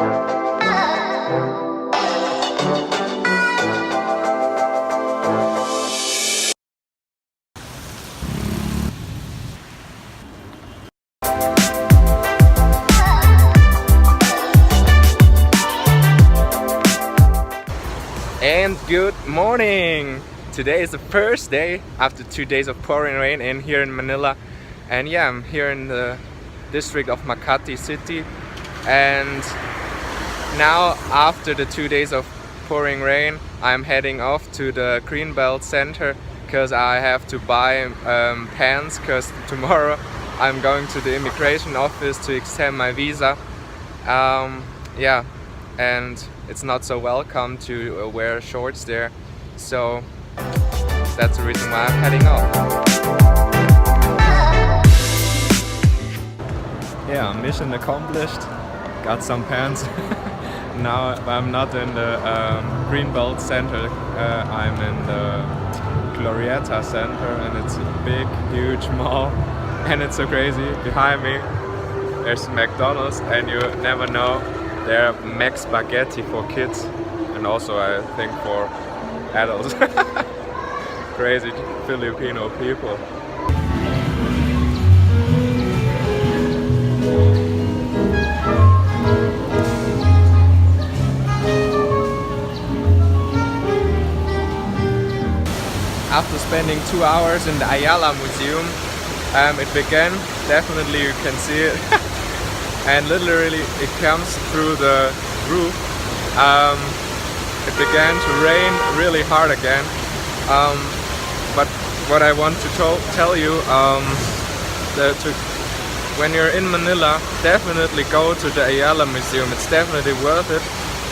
And good morning! Today is the first day after 2 days of pouring rain here in Manila. And yeah, I'm here in the district of Makati City. And now, after the 2 days of pouring rain, I'm heading off to the Greenbelt Center because I have to buy pants, because tomorrow I'm going to the immigration office to extend my visa. Yeah, and it's not so welcome to wear shorts there, so that's the reason why I'm heading off. Yeah, mission accomplished. Got some pants. Now I'm not in the Greenbelt Center, I'm in the Glorieta Center, and it's a big, huge mall, and it's so crazy. Behind me there's McDonald's, and you never know, they're Mac Spaghetti for kids, and also I think for adults. Crazy Filipino people. After spending 2 hours in the Ayala Museum, it began, definitely you can see it. And literally it comes through the roof. It began to rain really hard again. But what I want to tell you, when you're in Manila, definitely go to the Ayala Museum. It's definitely worth it.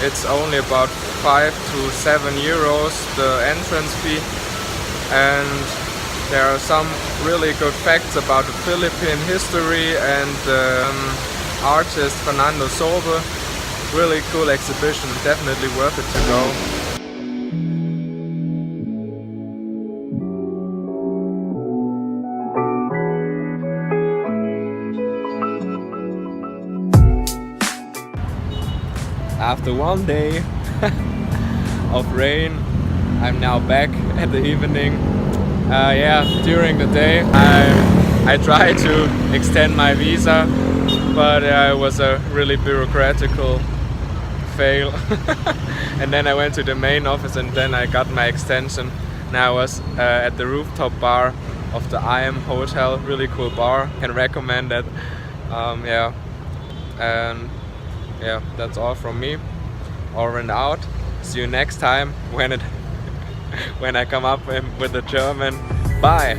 It's only about 5 to 7 euros the entrance fee, and there are some really good facts about the Philippine history and artist Fernando Sobe. Really cool exhibition, definitely worth it to go. After 1 day of rain, I'm now back at the evening. Yeah, during the day I tried to extend my visa, but it was a really bureaucratical fail. And then I went to the main office, and then I got my extension. Now I was at the rooftop bar of the IM Hotel, really cool bar, can recommend that. Yeah, and yeah, that's all from me. Over and out. See you next time when I come up with the German. Bye!